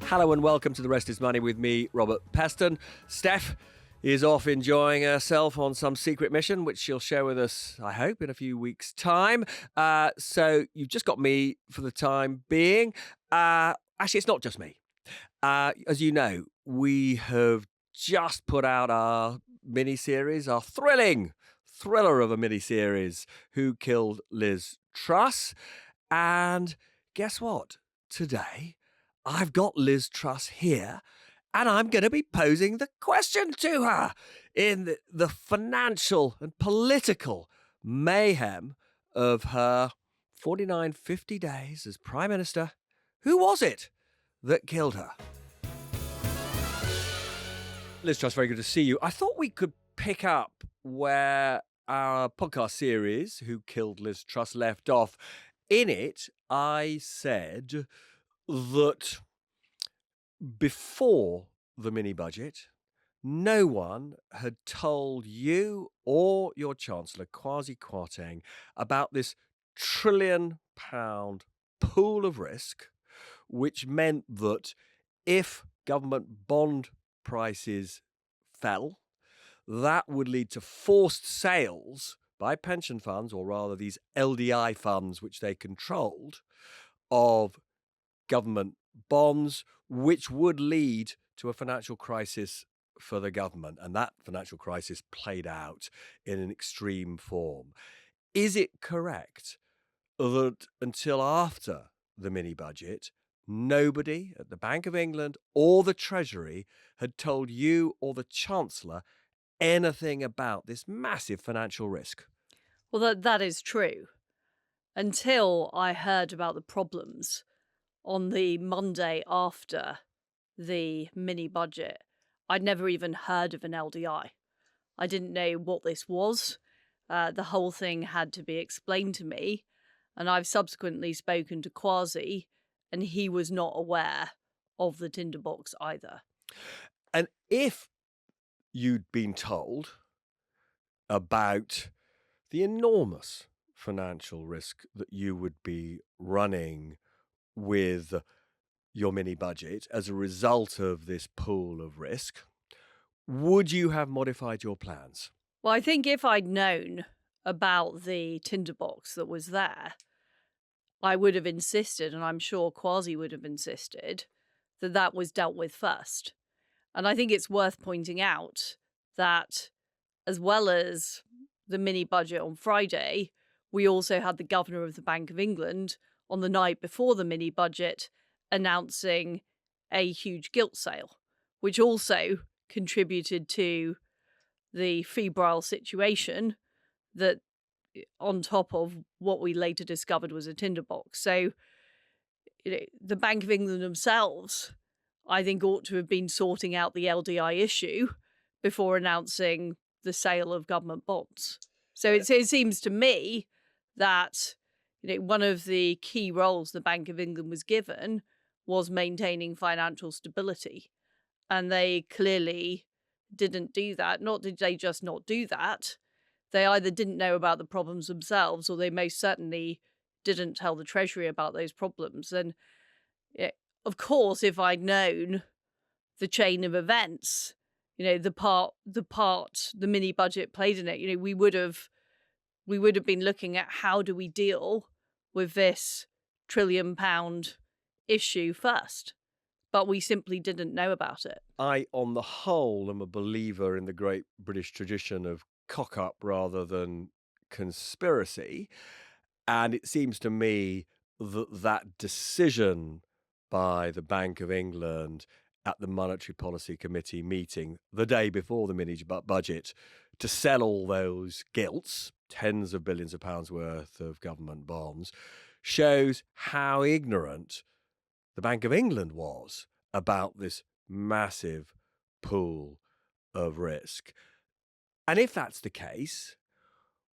Hello and welcome to The Rest is Money with me, Robert Peston. Steph is off enjoying herself on some secret mission, which she'll share with us, I hope, in a few weeks' time. So you've just got me for the time being. Actually, it's not just me. As you know, we have just put out our mini-series, our thriller of a mini-series, Who Killed Liz Truss? And guess what? Today, I've got Liz Truss here, and I'm going to be posing the question to her in the financial and political mayhem of her 49, 50 days as Prime Minister. Who was it that killed her? Liz Truss, very good to see you. I thought we could pick up where our podcast series, Who Killed Liz Truss, left off. In it, I said that before the mini-budget, no one had told you or your Chancellor, Kwasi Kwarteng, about this £1 trillion pool of risk, which meant that if government bond prices fell, that would lead to forced sales by pension funds, or rather these LDI funds which they controlled, of government bonds, which would lead to a financial crisis for the government. And that financial crisis played out in an extreme form. Is it correct that until after the mini-budget, nobody at the Bank of England or the Treasury had told you or the Chancellor anything about this massive financial risk? Well, that is true. Until I heard about the problems on the Monday after the mini-budget, I'd never even heard of an LDI. I didn't know what this was. The whole thing had to be explained to me, and I've subsequently spoken to Kwasi, and he was not aware of the tinderbox either. And if you'd been told about the enormous financial risk that you would be running with your mini-budget as a result of this pool of risk, would you have modified your plans? Well, I think if I'd known about the tinderbox that was there, I would have insisted, and I'm sure Kwasi would have insisted, that that was dealt with first. And I think it's worth pointing out that as well as the mini-budget on Friday, we also had the Governor of the Bank of England on the night before the mini-budget announcing a huge gilt sale, which also contributed to the febrile situation that, on top of what we later discovered was a tinderbox. So the Bank of England themselves, I think, ought to have been sorting out the LDI issue before announcing the sale of government bonds. So it seems to me that one of the key roles the Bank of England was given was maintaining financial stability. And they clearly didn't do that. Not did they just not do that, they either didn't know about the problems themselves, or they most certainly didn't tell the Treasury about those problems. And of course, if I'd known the chain of events, the part the mini budget played in it, we would have been looking at how do we deal with this £1 trillion issue first. But we simply didn't know about it. I, on the whole, am a believer in the great British tradition of cock-up rather than conspiracy. And it seems to me that that decision by the Bank of England at the Monetary Policy Committee meeting the day before the mini-budget to sell all those gilts, tens of billions of pounds worth of government bonds, shows how ignorant the Bank of England was about this massive pool of risk. And if that's the case,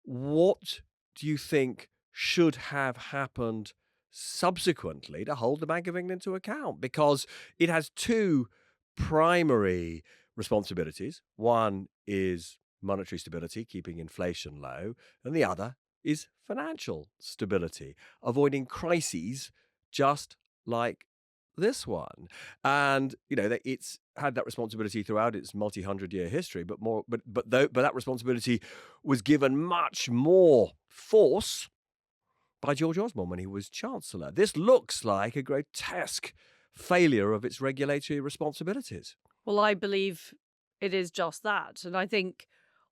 what do you think should have happened subsequently to hold the Bank of England to account? Because it has two primary responsibilities. One is monetary stability, keeping inflation low, and the other is financial stability, avoiding crises just like this one. And it's had that responsibility throughout its multi-hundred-year history, but that responsibility was given much more force by George Osborne when he was Chancellor. This looks like a grotesque failure of its regulatory responsibilities. Well, I believe it is just that. And I think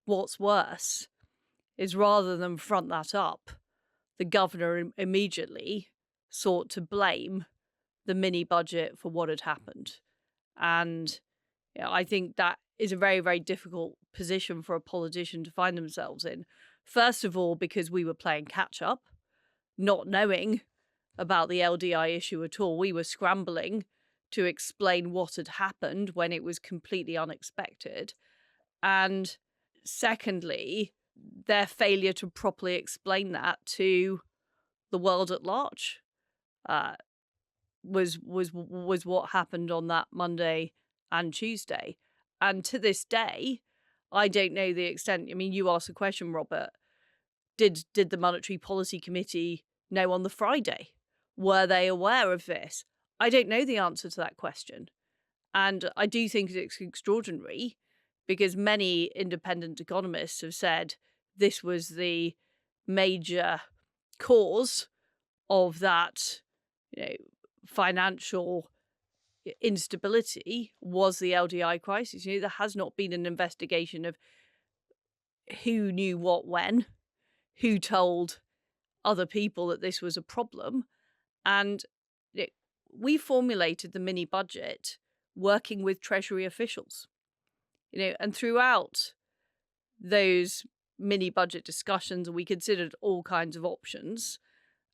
what's worse is rather than front that up, the governor immediately sought to blame the mini budget for what had happened. And I think that is a very, very difficult position for a politician to find themselves in. First of all, because we were playing catch up, not knowing about the LDI issue at all. We were scrambling to explain what had happened when it was completely unexpected. And secondly, their failure to properly explain that to the world at large was what happened on that Monday and Tuesday. And to this day, I don't know the extent. I mean, you asked a question, Robert. Did the Monetary Policy Committee know on the Friday? Were they aware of this? I don't know the answer to that question. And I do think it's extraordinary because many independent economists have said this was the major cause of that, financial instability was the LDI crisis. There has not been an investigation of who knew what when, who told other people that this was a problem. And we formulated the mini budget working with Treasury officials, and throughout those mini budget discussions, we considered all kinds of options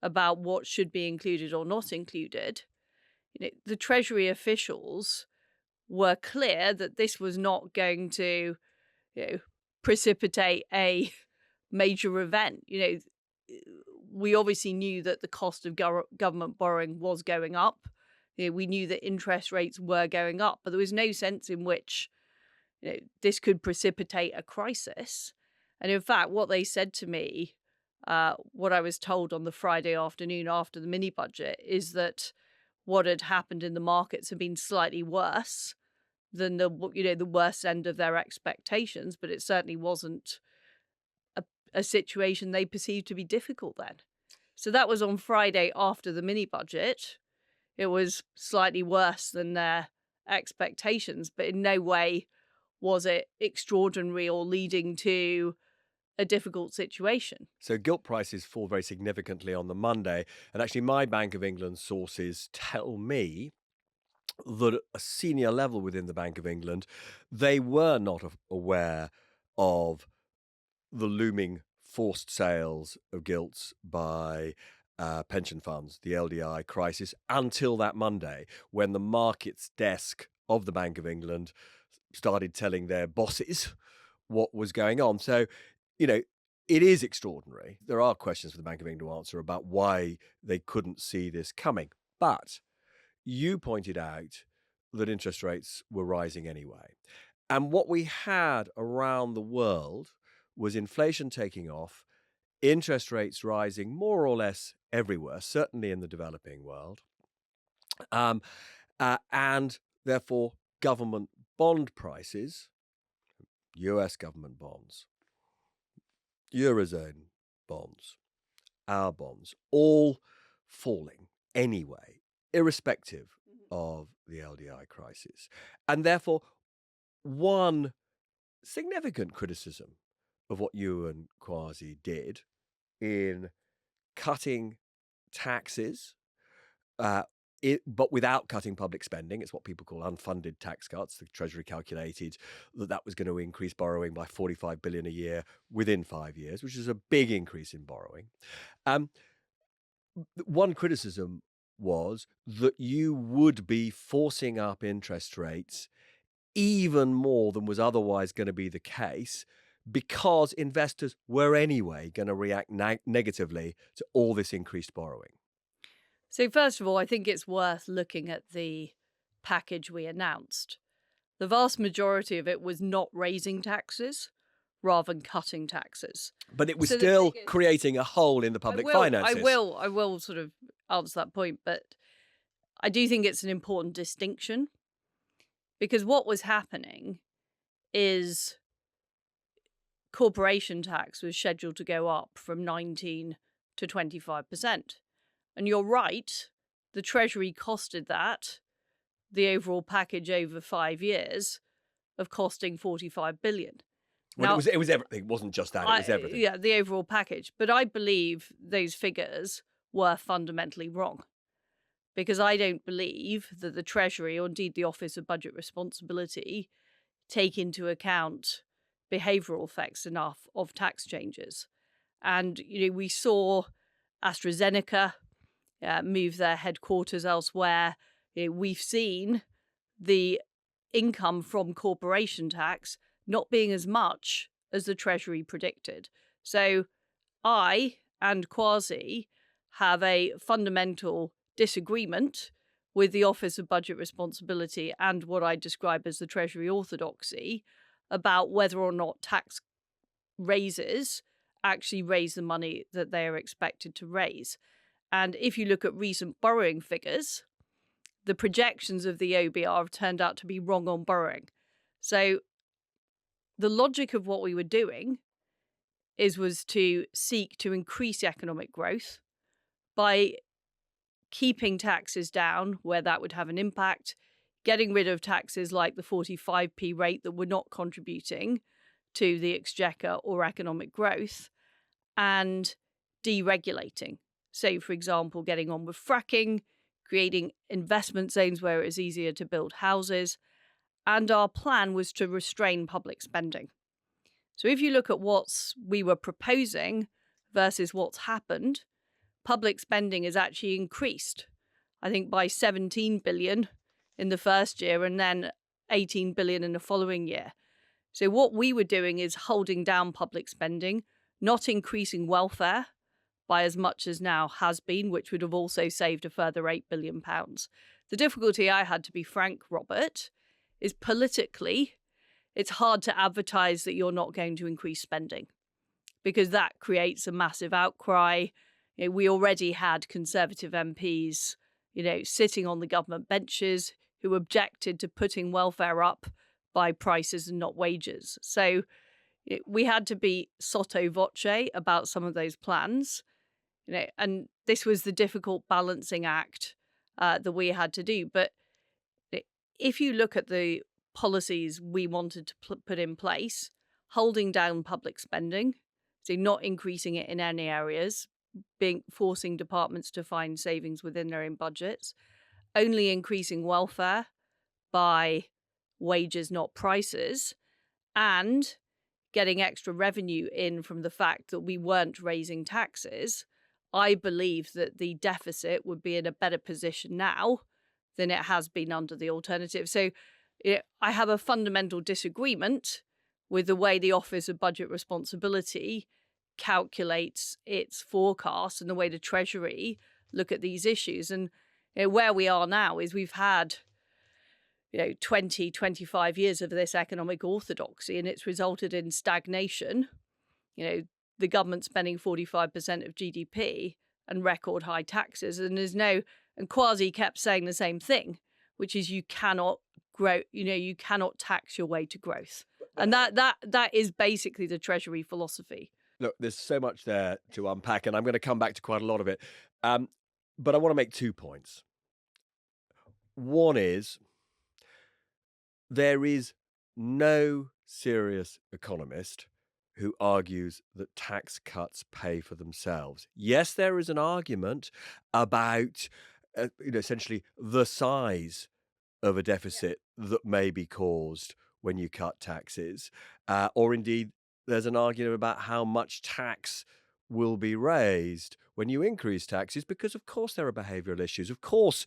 about what should be included or not included. The Treasury officials were clear that this was not going to, precipitate a major event. We obviously knew that the cost of government borrowing was going up. We knew that interest rates were going up, but there was no sense in which this could precipitate a crisis. And in fact, what they said to me, what I was told on the Friday afternoon after the mini budget, is that what had happened in the markets had been slightly worse than the worst end of their expectations, but it certainly wasn't a situation they perceived to be difficult then. So that was on Friday after the mini budget. It was slightly worse than their expectations, but in no way was it extraordinary or leading to a difficult situation. So gilt prices fall very significantly on the Monday. And actually, my Bank of England sources tell me that at a senior level within the Bank of England, they were not aware of the looming forced sales of gilts by pension funds, the LDI crisis, until that Monday, when the markets desk of the Bank of England started telling their bosses what was going on. So, it is extraordinary. There are questions for the Bank of England to answer about why they couldn't see this coming. But you pointed out that interest rates were rising anyway. And what we had around the world was inflation taking off, interest rates rising more or less everywhere, certainly in the developing world, and therefore government bond prices, US government bonds, Eurozone bonds, our bonds, all falling anyway, irrespective of the LDI crisis. And therefore, one significant criticism of what you and Kwasi did in cutting taxes, but without cutting public spending. It's what people call unfunded tax cuts. The Treasury calculated that was going to increase borrowing by 45 billion a year within 5 years, which is a big increase in borrowing. One criticism was that you would be forcing up interest rates even more than was otherwise going to be the case, because investors were anyway going to react negatively to all this increased borrowing. So first of all, I think it's worth looking at the package we announced. The vast majority of it was not raising taxes rather than cutting taxes. But it was still creating a hole in the public finances. I will sort of answer that point, but I do think it's an important distinction because what was happening is corporation tax was scheduled to go up from 19 to 25%. And you're right, the Treasury costed that, the overall package over 5 years, of costing 45 billion. Well, Now, it was everything. It wasn't just that, it was everything. yeah, the overall package. But I believe those figures were fundamentally wrong because I don't believe that the Treasury, or indeed the Office of Budget Responsibility, take into account behavioural effects enough of tax changes. And, we saw AstraZeneca move their headquarters elsewhere. We've seen the income from corporation tax not being as much as the Treasury predicted. So I and Kwasi have a fundamental disagreement with the Office of Budget Responsibility and what I describe as the Treasury orthodoxy about whether or not tax raises actually raise the money that they are expected to raise. And if you look at recent borrowing figures, the projections of the OBR have turned out to be wrong on borrowing. So the logic of what we were doing was to seek to increase economic growth by keeping taxes down where that would have an impact, getting rid of taxes like the 45p rate that were not contributing to the exchequer or economic growth, and deregulating. So, for example, getting on with fracking, creating investment zones where it is easier to build houses, and our plan was to restrain public spending. So if you look at what we were proposing versus what's happened, public spending has actually increased, I think, by 17 billion in the first year and then 18 billion in the following year. So what we were doing is holding down public spending, not increasing welfare by as much as now has been, which would have also saved a further £8 billion. The difficulty I had, to be frank, Robert, is politically, it's hard to advertise that you're not going to increase spending because that creates a massive outcry. We already had Conservative MPs, sitting on the government benches who objected to putting welfare up by prices and not wages. So we had to be sotto voce about some of those plans, and this was the difficult balancing act that we had to do. But if you look at the policies we wanted to put in place, holding down public spending, so not increasing it in any areas, forcing departments to find savings within their own budgets, only increasing welfare by wages, not prices, and getting extra revenue in from the fact that we weren't raising taxes, I believe that the deficit would be in a better position now than it has been under the alternative. So I have a fundamental disagreement with the way the Office of Budget Responsibility calculates its forecast and the way the Treasury look at these issues. And where we are now is we've had 20, 25 years of this economic orthodoxy, and it's resulted in stagnation. The government spending 45% of GDP and record high taxes. And and Kwasi kept saying the same thing, which is you cannot grow, you cannot tax your way to growth. And that is basically the Treasury philosophy. Look, there's so much there to unpack, and I'm going to come back to quite a lot of it. But I want to make 2 points. One is, there is no serious economist who argues that tax cuts pay for themselves. Yes, there is an argument about, essentially the size of a deficit that may be caused when you cut taxes, or indeed there's an argument about how much tax will be raised when you increase taxes, because of course there are behavioral issues. Of course,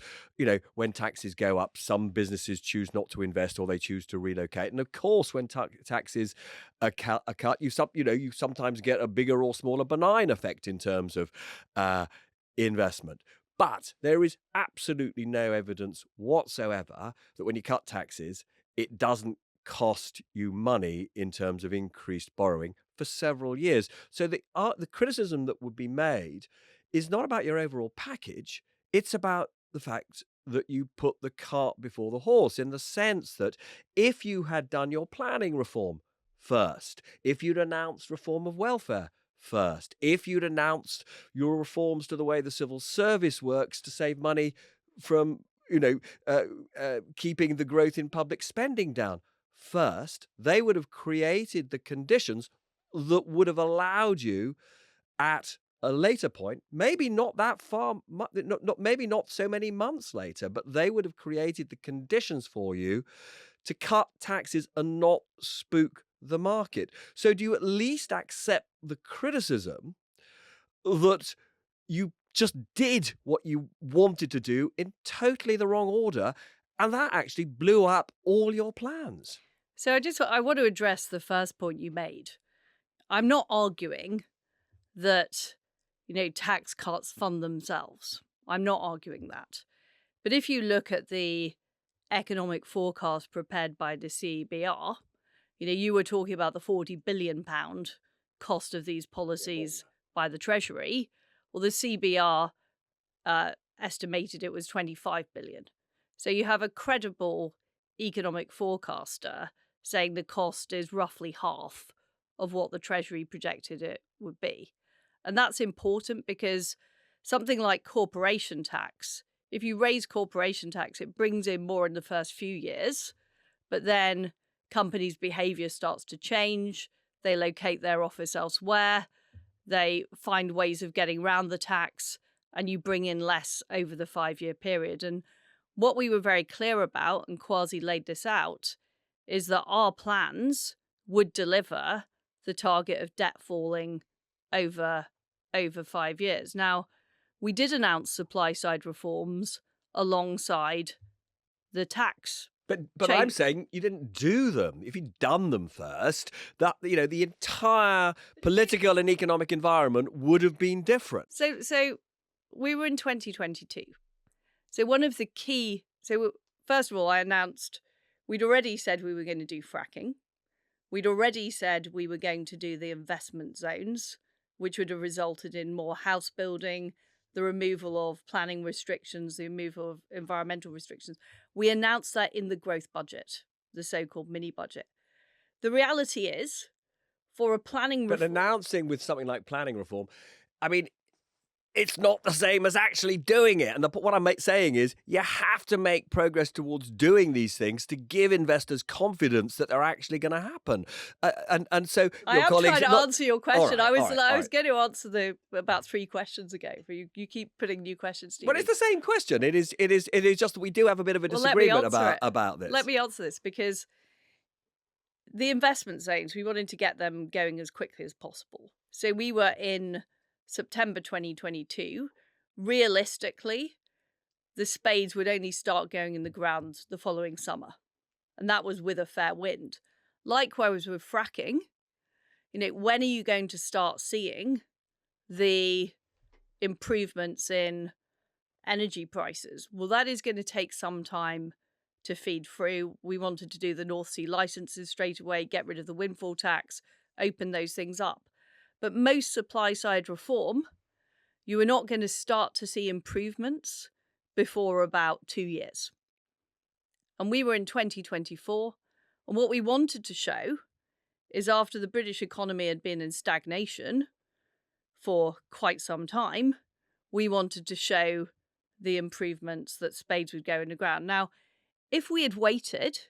when taxes go up, some businesses choose not to invest or they choose to relocate. And of course, when taxes are cut, you sometimes get a bigger or smaller benign effect in terms of investment. But there is absolutely no evidence whatsoever that when you cut taxes, it doesn't cost you money in terms of increased borrowing for several years. So the criticism that would be made is not about your overall package. It's about the fact that you put the cart before the horse, in the sense that if you had done your planning reform first, if you'd announced reform of welfare first, if you'd announced your reforms to the way the civil service works to save money from, keeping the growth in public spending down first, they would have created the conditions that would have allowed you at a later point, maybe not that far, maybe not so many months later, but they would have created the conditions for you to cut taxes and not spook the market. So do you at least accept the criticism that you just did what you wanted to do in totally the wrong order, and that actually blew up all your plans? So I want to address the first point you made. I'm not arguing that, tax cuts fund themselves. I'm not arguing that. But if you look at the economic forecast prepared by the CBR, you were talking about the £40 billion cost of these policies by the Treasury. Well, the CBR estimated it was 25 billion. So you have a credible economic forecaster saying the cost is roughly half of what the Treasury projected it would be. And that's important because something like corporation tax, if you raise corporation tax, it brings in more in the first few years, but then companies' behavior starts to change. They locate their office elsewhere. They find ways of getting around the tax, and you bring in less over the 5-year period. And what we were very clear about, and Kwasi laid this out, is that our plans would deliver the target of debt falling over 5 years. Now, we did announce supply side reforms alongside the tax. But I'm saying you didn't do them. If you'd done them first, that the entire political and economic environment would have been different. So we were in 2022. So one of the key. So first of all, I announced we'd already said we were going to do fracking. We'd already said we were going to do the investment zones, which would have resulted in more house building, the removal of planning restrictions, the removal of environmental restrictions. We announced that in the growth budget, the so-called mini budget. The reality is, for a planning reform... But announcing with something like planning reform, I mean, it's not the same as actually doing it. And what I'm saying is you have to make progress towards doing these things to give investors confidence that they're actually going to happen. And so I am trying to answer your question. Right, I was going to answer about 3 questions ago. You keep putting new questions to me. But it's the same question. It is just that we do have a bit of a disagreement about this. Let me answer this, because the investment zones, we wanted to get them going as quickly as possible. So we were in September 2022, realistically, the spades would only start going in the ground the following summer. And that was with a fair wind. Likewise with fracking, when are you going to start seeing the improvements in energy prices? Well, that is going to take some time to feed through. We wanted to do the North Sea licenses straight away, get rid of the windfall tax, open those things up. But most supply-side reform, you are not going to start to see improvements before about 2 years. And we were in 2024. And what we wanted to show is, after the British economy had been in stagnation for quite some time, we wanted to show the improvements that spades would go in the ground. Now, if we had waited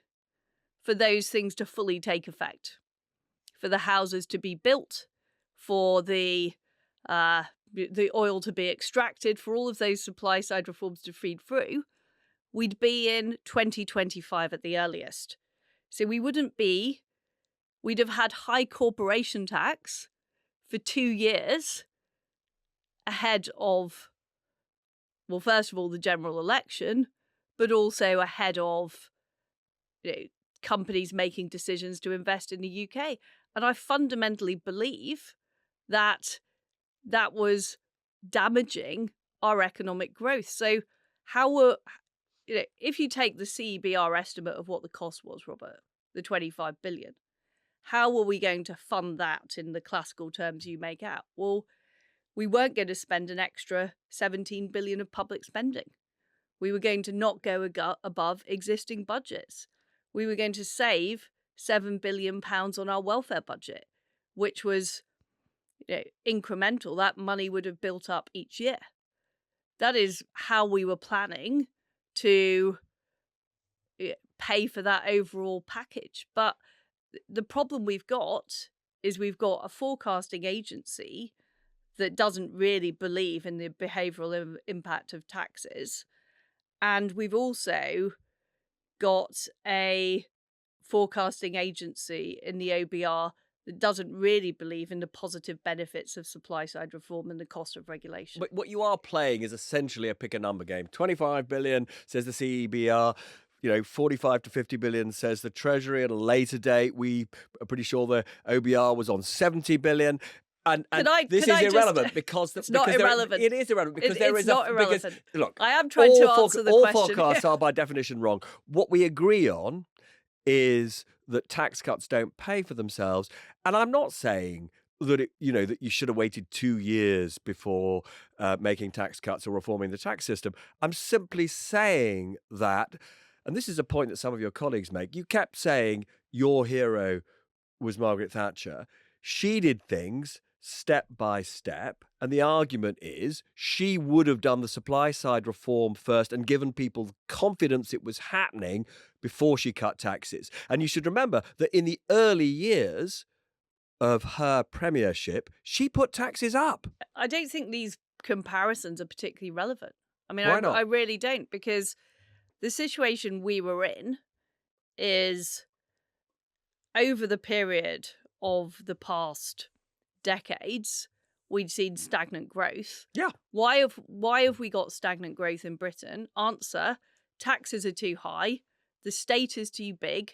for those things to fully take effect, for the houses to be built, for the oil to be extracted, for all of those supply side reforms to feed through, we'd be in 2025 at the earliest. So we'd have had high corporation tax for 2 years ahead of, well, first of all, the general election, but also ahead of companies making decisions to invest in the UK. And I fundamentally believe that was damaging our economic growth. So if you take the CBR estimate of what the cost was, Robert, the 25 billion, how were we going to fund that in the classical terms you make out? Well, we weren't going to spend an extra 17 billion of public spending. We were going to not go above existing budgets. We were going to save £7 billion on our welfare budget, which was incremental. That money would have built up each year. That is how we were planning to pay for that overall package. But the problem we've got is we've got a forecasting agency that doesn't really believe in the behavioural impact of taxes. And we've also got a forecasting agency in the OBR that doesn't really believe in the positive benefits of supply side reform and the cost of regulation. But what you are playing is essentially a pick a number game. 25 billion says the CEBR. 45 to 50 billion says the Treasury. At a later date, we are pretty sure the OBR was on 70 billion. And this is irrelevant because it's not irrelevant. It is irrelevant because it's not irrelevant. Because, look, I am trying to answer the question. All forecasts are by definition wrong. What we agree on is that tax cuts don't pay for themselves, and I'm not saying that that you should have waited 2 years before making tax cuts or reforming the tax system. I'm simply saying that, and this is a point that some of your colleagues make. You kept saying your hero was Margaret Thatcher. She did things step by step, and the argument is she would have done the supply side reform first and given people confidence it was happening before she cut taxes. And you should remember that in the early years of her premiership, she put taxes up. I don't think these comparisons are particularly relevant. I mean, Why not? I really don't, because the situation we were in is over the period of the past decades, we'd seen stagnant growth. Yeah. Why have we got stagnant growth in Britain? Answer: taxes are too high, the state is too big,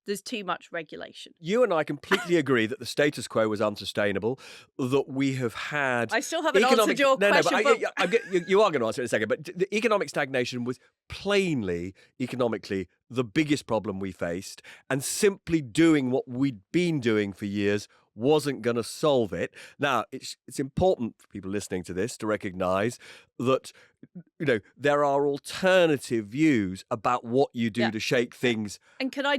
there's too much regulation. You and I completely agree that the status quo was unsustainable, that we have had... I still haven't answered your question. You are going to answer it in a second, but the economic stagnation was plainly, economically, the biggest problem we faced, and simply doing what we'd been doing for years wasn't going to solve it. Now, it's important for people listening to this to recognise that there are alternative views about what you do to shake things up. And can I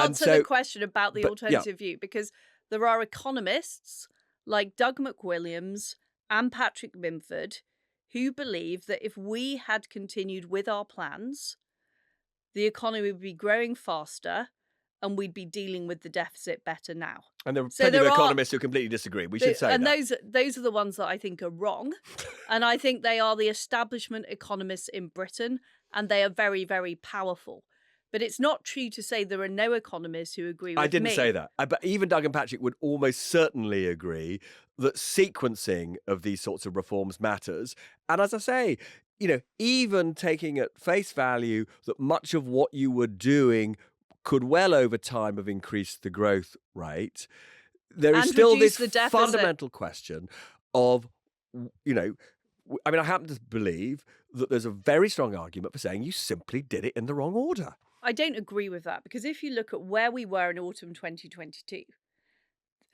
answer the question about the alternative view? Because there are economists like Doug McWilliams and Patrick Minford who believe that if we had continued with our plans, the economy would be growing faster and we'd be dealing with the deficit better now. And there are plenty of economists who completely disagree. We should say that. And those are the ones that I think are wrong. And I think they are the establishment economists in Britain, and they are very, very powerful. But it's not true to say there are no economists who agree with me. I didn't say that. But even Doug and Patrick would almost certainly agree that sequencing of these sorts of reforms matters. And as I say, even taking at face value that much of what you were doing could well over time have increased the growth rate, there is still this fundamental question of, I happen to believe that there's a very strong argument for saying you simply did it in the wrong order. I don't agree with that, because if you look at where we were in autumn 2022,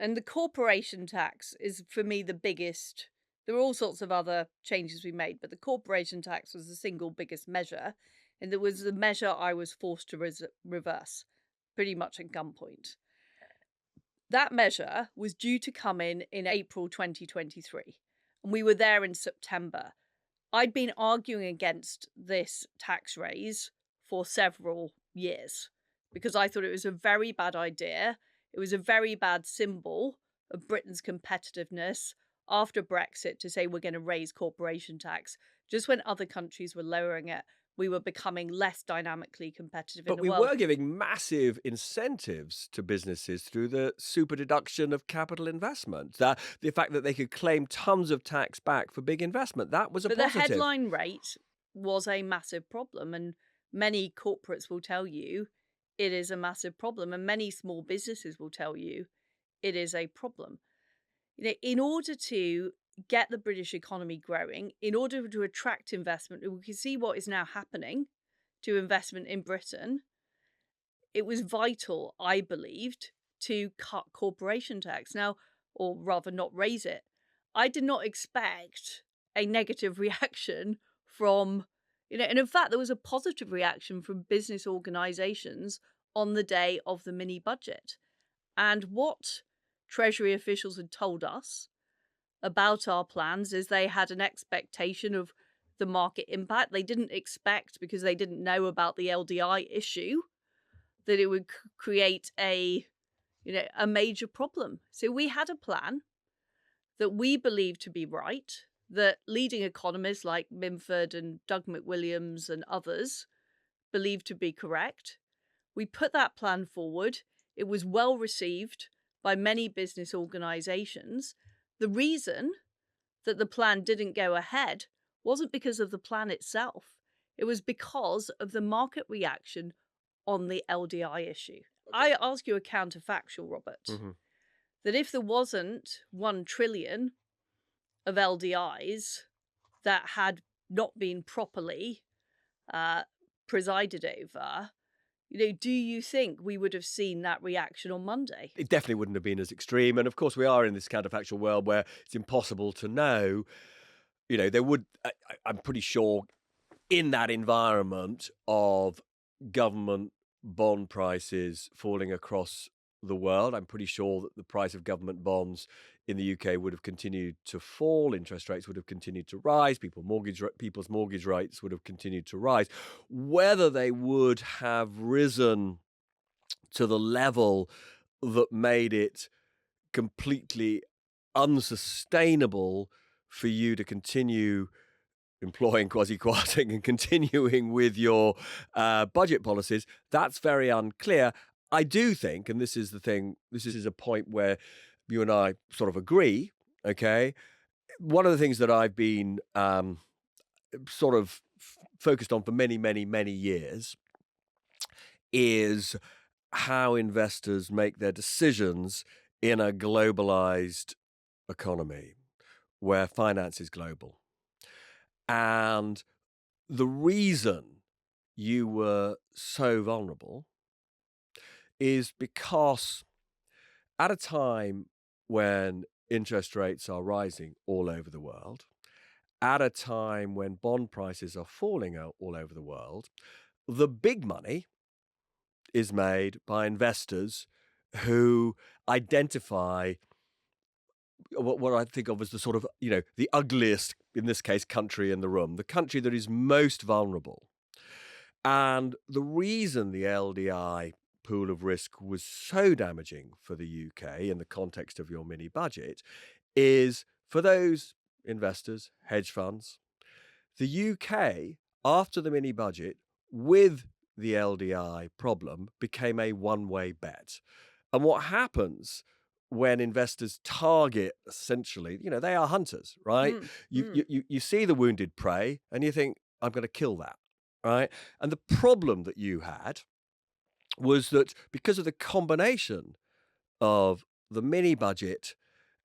and the corporation tax is, for me, the biggest. There were all sorts of other changes we made, but the corporation tax was the single biggest measure. And it was the measure I was forced to reverse, pretty much at gunpoint. That measure was due to come in April 2023, and we were there in September. I'd been arguing against this tax raise for several years because I thought it was a very bad idea. It was a very bad symbol of Britain's competitiveness after Brexit to say we're going to raise corporation tax just when other countries were lowering it. We were becoming less dynamically competitive in the world. But we were giving massive incentives to businesses through the super deduction of capital investment. The fact that they could claim tons of tax back for big investment, that was a positive. But the headline rate was a massive problem, and many corporates will tell you it is a massive problem, and many small businesses will tell you it is a problem. In order to get the British economy growing, in order to attract investment, we can see what is now happening to investment in Britain. It was vital, I believed, to cut corporation tax now, or rather not raise it. I did not expect a negative reaction from And in fact, there was a positive reaction from business organisations on the day of the mini budget. And what Treasury officials had told us about our plans is they had an expectation of the market impact. They didn't expect, because they didn't know about the LDI issue, that it would create a major problem. So we had a plan that we believed to be right, that leading economists like Minford and Doug McWilliams and others believed to be correct. We put that plan forward. It was well received by many business organizations. The reason that the plan didn't go ahead wasn't because of the plan itself. It was because of the market reaction on the LDI issue. I ask you a counterfactual, Robert, that if there wasn't 1 trillion of LDIs that had not been properly presided over, do you think we would have seen that reaction on Monday? It definitely wouldn't have been as extreme. And of course, we are in this counterfactual world where it's impossible to know. There would, I'm pretty sure, in that environment of government bond prices falling across the world, I'm pretty sure that the price of government bonds in the UK would have continued to fall. Interest rates would have continued to rise. People's mortgage rates would have continued to rise. Whether they would have risen to the level that made it completely unsustainable for you to continue employing quasi-quating and continuing with your budget policies, that's very unclear. I do think, and this is the thing, this is a point where you and I sort of agree, okay? One of the things that I've been sort of focused on for many, many, many years is how investors make their decisions in a globalized economy where finance is global. And the reason you were so vulnerable is because at a time when interest rates are rising all over the world, at a time when bond prices are falling all over the world, the big money is made by investors who identify what I think of as the sort of, the ugliest, in this case, country in the room, the country that is most vulnerable. And the reason the LDI pool of risk was so damaging for the UK in the context of your mini budget is for those investors, hedge funds, the UK, after the mini budget, with the LDI problem, became a one-way bet. And what happens when investors target, essentially, they are hunters, right? You see the wounded prey and you think, I'm going to kill that, right? And the problem that you had was that because of the combination of the mini budget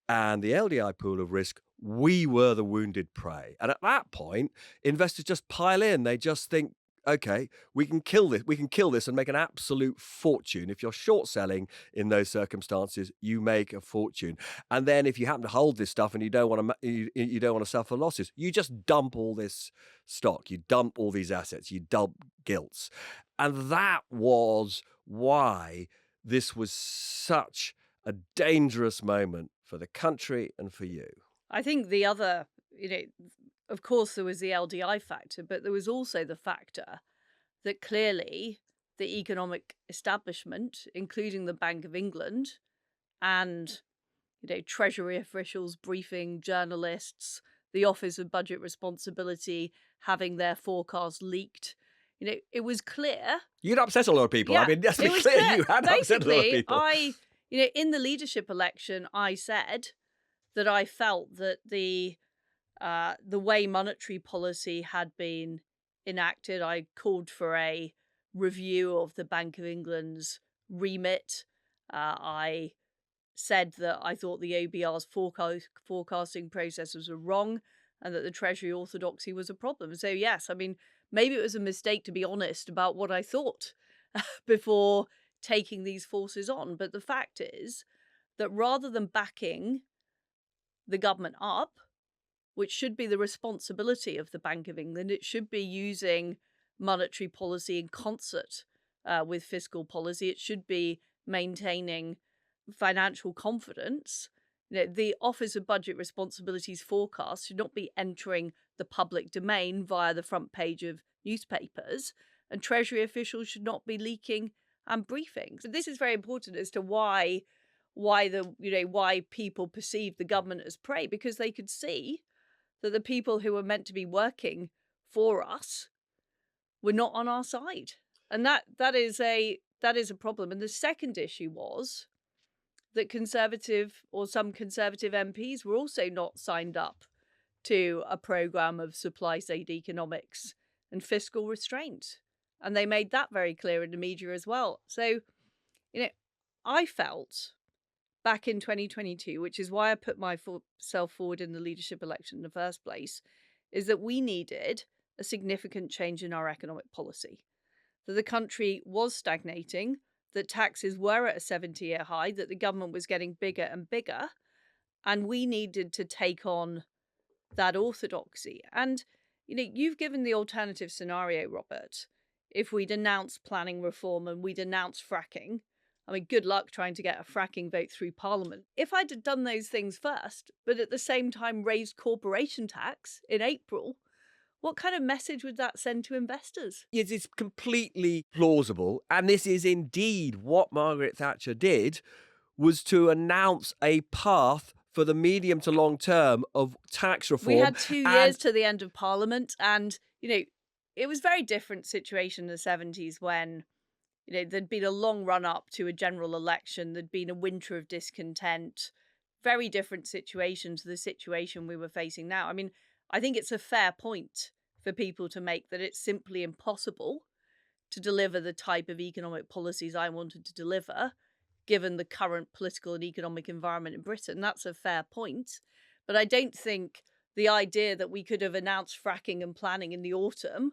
and the LDI pool of risk, we were the wounded prey. And at that point, investors just pile in. They just think, okay, we can kill this. We can kill this and make an absolute fortune. If you're short selling in those circumstances, you make a fortune. And then if you happen to hold this stuff and you don't want to suffer losses, you just dump all this stock. You dump all these assets. You dump gilts. And that was why this was such a dangerous moment for the country and for you. I think the other, of course, there was the LDI factor, but there was also the factor that clearly the economic establishment, including the Bank of England and, Treasury officials briefing journalists, the Office of Budget Responsibility having their forecast leaked. It was clear. You'd upset a lot of people. Yeah, I mean, let's be it was clear, clear. you had upset a lot of people. In the leadership election, I said that I felt that the way monetary policy had been enacted, I called for a review of the Bank of England's remit. I said that I thought the OBR's forecasting processes were wrong and that the Treasury orthodoxy was a problem. So yes, I mean, maybe it was a mistake to be honest about what I thought before taking these forces on. But the fact is that rather than backing the government up, which should be the responsibility of the Bank of England. It should be using monetary policy in concert with fiscal policy. It should be maintaining financial confidence. The Office of Budget Responsibilities forecast should not be entering the public domain via the front page of newspapers, and Treasury officials should not be leaking briefings. So this is very important as to why people perceive the government as prey, because they could see that the people who were meant to be working for us were not on our side, and that is a problem. And the second issue was that some conservative MPs were also not signed up to a program of supply side economics and fiscal restraint, and they made that very clear in the media as well. So, I felt back in 2022, which is why I put myself forward in the leadership election in the first place, is that we needed a significant change in our economic policy, that the country was stagnating, that taxes were at a 70-year high, that the government was getting bigger and bigger, and we needed to take on that orthodoxy. And, you've given the alternative scenario, Robert. If we'd announced planning reform and we'd announced fracking, I mean, good luck trying to get a fracking vote through Parliament. If I'd have done those things first, but at the same time raised corporation tax in April, what kind of message would that send to investors? Yes, it's completely plausible, and this is indeed what Margaret Thatcher did, was to announce a path for the medium to long term of tax reform. We had 2 years to the end of Parliament, and, it was a very different situation in the 70s when, there'd been a long run up to a general election, there'd been a winter of discontent, very different situation to the situation we were facing now. I mean, I think it's a fair point for people to make that it's simply impossible to deliver the type of economic policies I wanted to deliver, given the current political and economic environment in Britain. That's a fair point. But I don't think the idea that we could have announced fracking and planning in the autumn,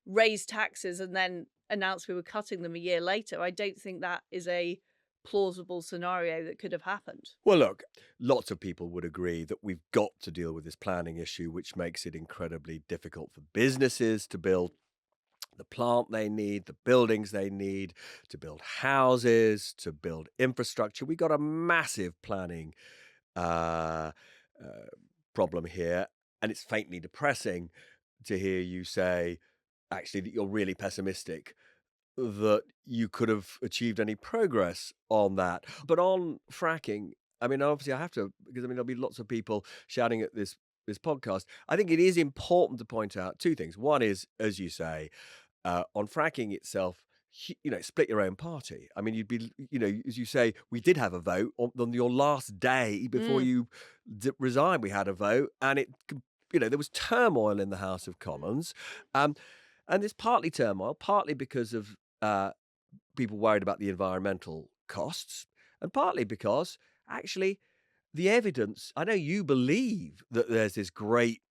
raised taxes, and then announced we were cutting them a year later, I don't think that is a plausible scenario that could have happened. Well, look, lots of people would agree that we've got to deal with this planning issue, which makes it incredibly difficult for businesses to build the plant they need, the buildings they need, to build houses, to build infrastructure. We got a massive planning uh, uh, problem here, and it's faintly depressing to hear you say, actually, that you're really pessimistic that you could have achieved any progress on that. But on fracking, I mean, obviously, I have to, because I mean, there'll be lots of people shouting at this podcast. I think it is important to point out two things. One is, as you say, on fracking itself, split your own party. I mean, you'd be, as you say, we did have a vote on your last day before you resigned. We had a vote, and there was turmoil in the House of Commons, and there's partly turmoil, partly because of people worried about the environmental costs, and partly because actually the evidence. I know you believe that there's this great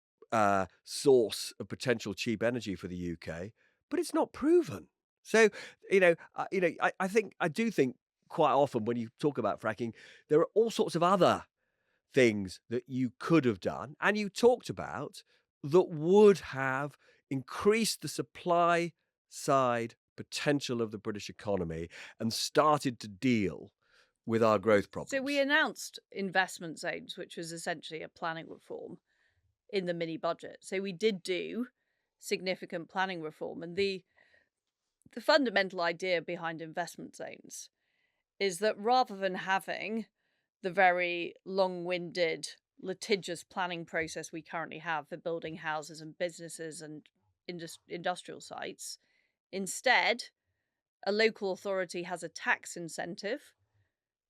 source of potential cheap energy for the UK, but it's not proven. So, I do think quite often when you talk about fracking, there are all sorts of other things that you could have done and you talked about that would have increased the supply side potential of the British economy and started to deal with our growth problems. So we announced investment zones, which was essentially a planning reform in the mini budget. So we did do significant planning reform, and the fundamental idea behind investment zones is that rather than having the very long-winded, litigious planning process we currently have for building houses and businesses and industrial sites, instead, a local authority has a tax incentive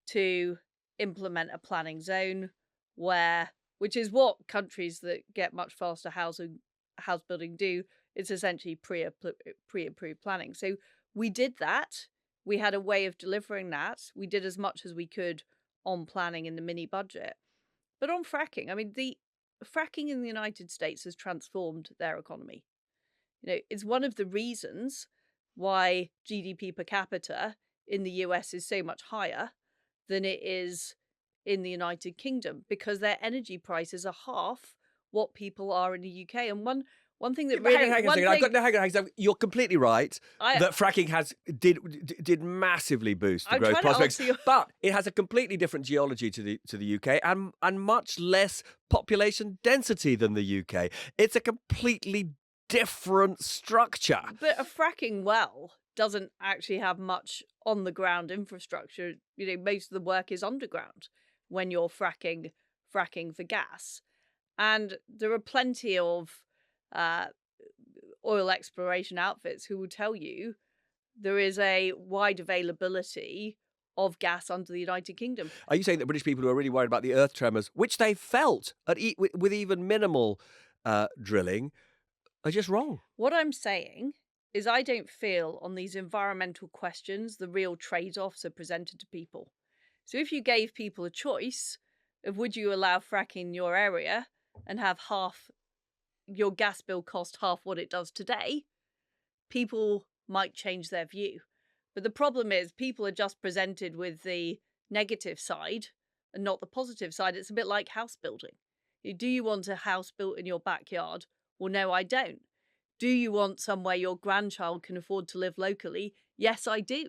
to implement a planning zone which is what countries that get much faster house building do. It's essentially pre-approved planning. So we did that. We had a way of delivering that. We did as much as we could on planning in the mini budget. But on fracking, I mean, the fracking in the United States has transformed their economy. It's one of the reasons why GDP per capita in the US is so much higher than it is in the United Kingdom, because their energy prices are half what people are in the UK. And one thing Yeah, that but really hang on a one second. thing Hang on a second. You're completely right I that fracking did massively boost the I'm growth trying to prospects, answer your but it has a completely different geology to the UK and much less population density than the UK. It's a completely different structure. but a fracking well doesn't actually have much on the ground infrastructure. Most of the work is underground when you're fracking for gas. And there are plenty of uh, oil exploration outfits who will tell you there is a wide availability of gas under the United Kingdom. Are you saying that British people who are really worried about the earth tremors, which they felt with even minimal drilling, are just wrong? What I'm saying is I don't feel on these environmental questions the real trade-offs are presented to people. So if you gave people a choice of would you allow fracking in your area and have half your gas bill cost half what it does today, people might change their view. But the problem is people are just presented with the negative side and not the positive side. It's a bit like house building. Do you want a house built in your backyard? Well, no, I don't. Do you want somewhere your grandchild can afford to live locally? Yes, I do.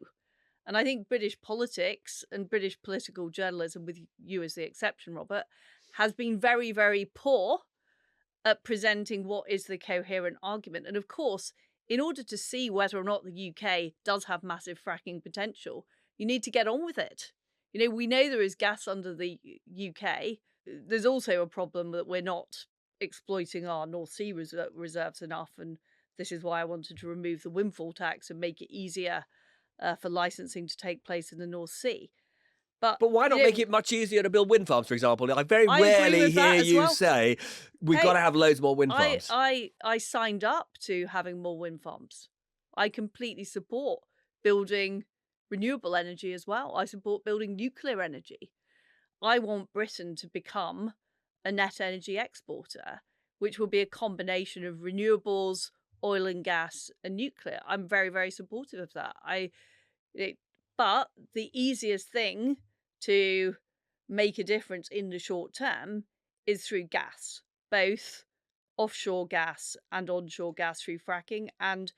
And I think British politics and British political journalism, with you as the exception, Robert, has been very, very poor at presenting what is the coherent argument. And of course, in order to see whether or not the UK does have massive fracking potential, you need to get on with it. We know there is gas under the UK. There's also a problem that we're not exploiting our North Sea reserves enough. And this is why I wanted to remove the windfall tax and make it easier for licensing to take place in the North Sea. But why not make it much easier to build wind farms, for example? I very I agree rarely with that hear as you well. say we've Hey, got to have loads more wind farms. I signed up to having more wind farms. I completely support building renewable energy as well. I support building nuclear energy. I want Britain to become a net energy exporter, which will be a combination of renewables, oil and gas, and nuclear. I'm very, very supportive of that. But the easiest thing to make a difference in the short term is through gas, both offshore gas and onshore gas through fracking. And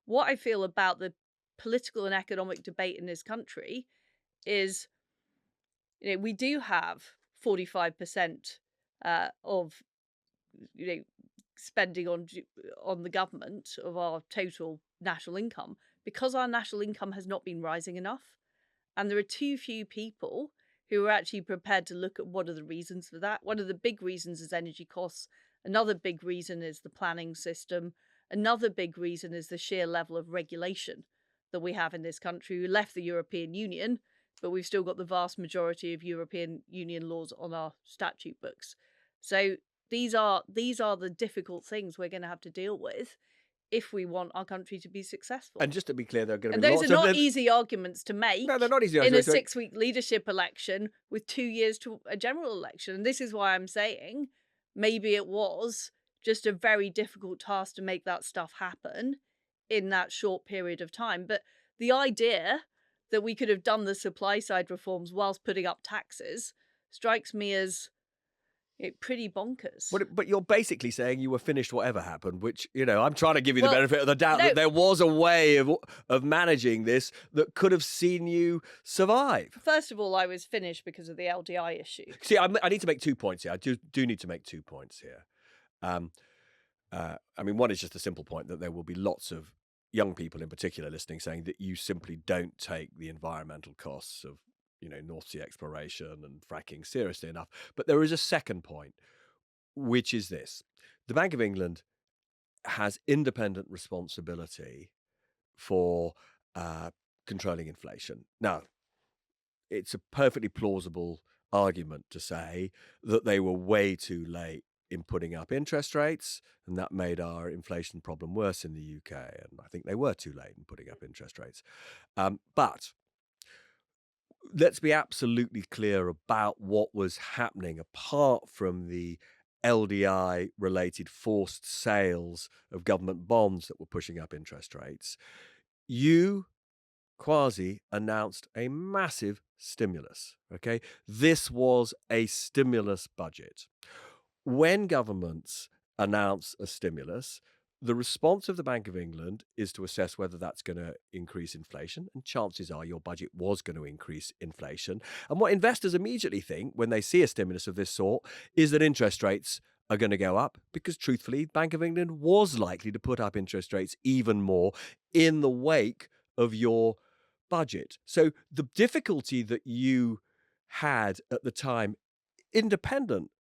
what I feel about the political and economic debate in this country is, we do have 45% of spending on the government of our total national income because our national income has not been rising enough. And there are too few people who are actually prepared to look at what are the reasons for that. One of the big reasons is energy costs. Another big reason is the planning system. Another big reason is the sheer level of regulation that we have in this country. We left the European Union, but we've still got the vast majority of European Union laws on our statute books. So these are the difficult things we're going to have to deal with if we want our country to be successful. And just to be clear, there are going to And be those lots are of not easy arguments to make. No, they're not easy in a arguments to make. 6-week leadership election with 2 years to a general election. And this is why I'm saying maybe it was just a very difficult task to make that stuff happen in that short period of time. But the idea that we could have done the supply side reforms whilst putting up taxes strikes me as pretty bonkers. But you're basically saying you were finished whatever happened, which, I'm trying to give you the Well, benefit of the doubt no. that there was a way of managing this that could have seen you survive. First of all, I was finished because of the LDI issue. See, I need to make 2 points here. I do need to make 2 points here. One is just the simple point that there will be lots of young people in particular listening saying that you simply don't take the environmental costs of North Sea exploration and fracking seriously enough. But there is a second point, which is this. The Bank of England has independent responsibility for controlling inflation. Now, it's a perfectly plausible argument to say that they were way too late in putting up interest rates, and that made our inflation problem worse in the UK. And I think they were too late in putting up interest rates. But let's be absolutely clear about what was happening apart from the LDI-related forced sales of government bonds that were pushing up interest rates. You, Kwasi, announced a massive stimulus, okay? This was a stimulus budget. when governments announce a stimulus, the response of the Bank of England is to assess whether that's going to increase inflation. And chances are your budget was going to increase inflation. And what investors immediately think when they see a stimulus of this sort is that interest rates are going to go up because, truthfully, Bank of England was likely to put up interest rates even more in the wake of your budget. So the difficulty that you had at the time, independent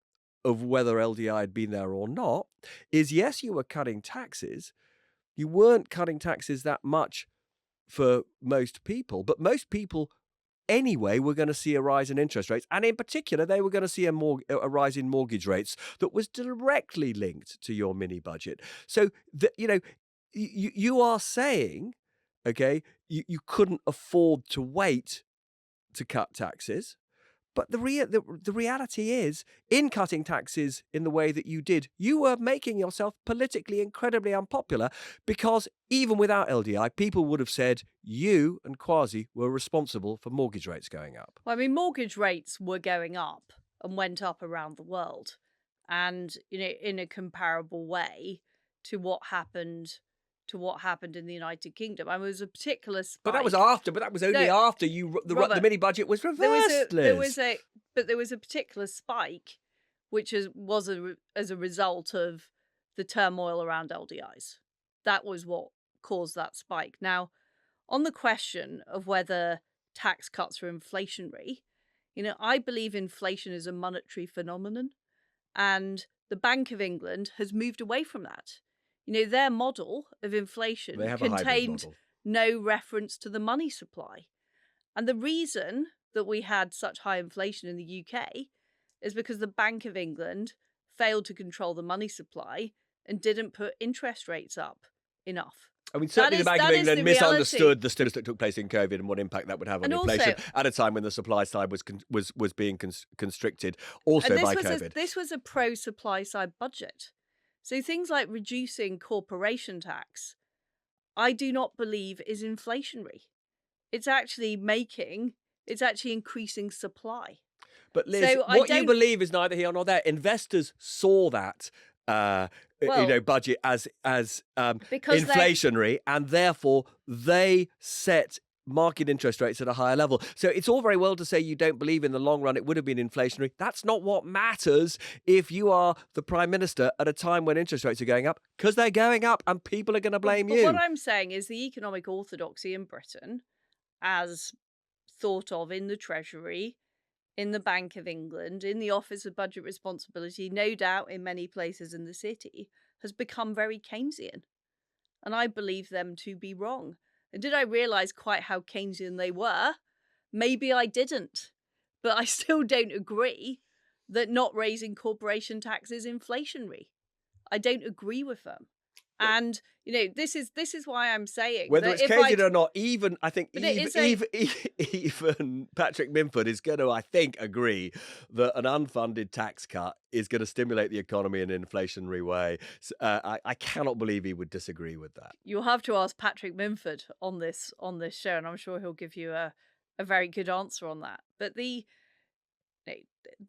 of whether LDI had been there or not, is yes, you were cutting taxes. You weren't cutting taxes that much for most people, but most people anyway were going to see a rise in interest rates. And in particular, they were going to see a rise in mortgage rates that was directly linked to your mini budget. So, you are saying, okay, you couldn't afford to wait to cut taxes. But the reality is, in cutting taxes in the way that you did, you were making yourself politically incredibly unpopular because even without LDI, people would have said you and Kwasi were responsible for mortgage rates going up. Well, I mean, mortgage rates were going up and went up around the world, and in a comparable way to what happened in the United Kingdom. I mean, there was a particular spike. But that was only after the mini budget was reversed, Liz. There was a particular spike, which was as a result of the turmoil around LDIs. That was what caused that spike. Now, on the question of whether tax cuts are inflationary, I believe inflation is a monetary phenomenon, and the Bank of England has moved away from that. Their model of inflation contained no reference to the money supply. And the reason that we had such high inflation in the UK is because the Bank of England failed to control the money supply and didn't put interest rates up enough. I mean, certainly the Bank of England misunderstood the stimulus that took place in COVID and what impact that would have on inflation at a time when the supply side was being constricted also by COVID. This was a pro-supply side budget. So things like reducing corporation tax, I do not believe is inflationary. It's actually increasing supply. But Liz, what you believe is neither here nor there. Investors saw that budget as inflationary, and therefore they set market interest rates at a higher level. So it's all very well to say you don't believe in the long run it would have been inflationary. That's not what matters if you are the Prime Minister at a time when interest rates are going up, because they're going up and people are going to blame you. What I'm saying is the economic orthodoxy in Britain, as thought of in the Treasury, in the Bank of England, in the Office of Budget Responsibility, no doubt in many places in the city, has become very Keynesian. And I believe them to be wrong. And did I realise quite how Keynesian they were? Maybe I didn't. But I still don't agree that not raising corporation tax is inflationary. I don't agree with them. And this is why I'm saying whether it's Keynesian or not, even Patrick Minford is going to, I think, agree that an unfunded tax cut is going to stimulate the economy in an inflationary way. So, I cannot believe he would disagree with that. You'll have to ask Patrick Minford on this show, and I'm sure he'll give you a very good answer on that. But the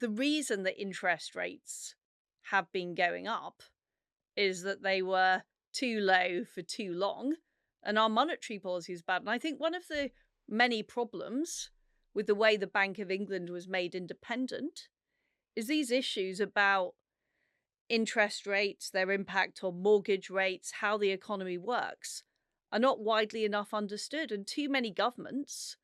reason that interest rates have been going up is that they were too low for too long, and our monetary policy is bad. And I think one of the many problems with the way the Bank of England was made independent is these issues about interest rates, their impact on mortgage rates, how the economy works, are not widely enough understood. And too many governments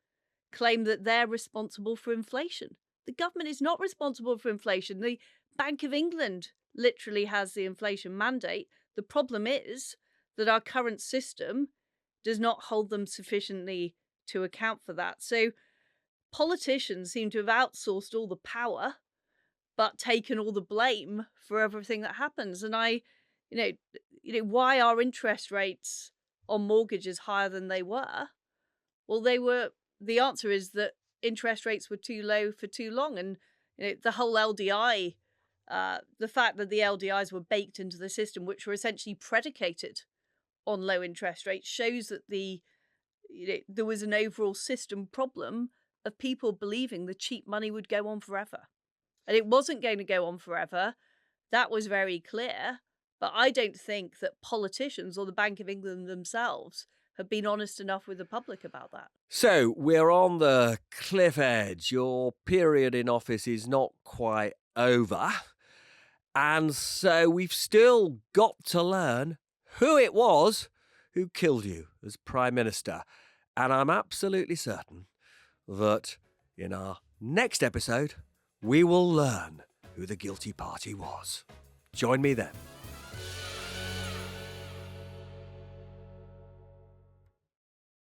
claim that they're responsible for inflation. The government is not responsible for inflation. The Bank of England literally has the inflation mandate. The problem is that our current system does not hold them sufficiently to account for that. So politicians seem to have outsourced all the power, but taken all the blame for everything that happens. And why are interest rates on mortgages higher than they were? Well, the answer is that interest rates were too low for too long. And the whole LDI, the fact that the LDIs were baked into the system, which were essentially predicated on low interest rates, shows that there was an overall system problem of people believing the cheap money would go on forever. And it wasn't going to go on forever. That was very clear. But I don't think that politicians or the Bank of England themselves have been honest enough with the public about that. So we're on the cliff edge. Your period in office is not quite over. And so we've still got to learn who it was who killed you as Prime Minister. And I'm absolutely certain that in our next episode, we will learn who the guilty party was. Join me then.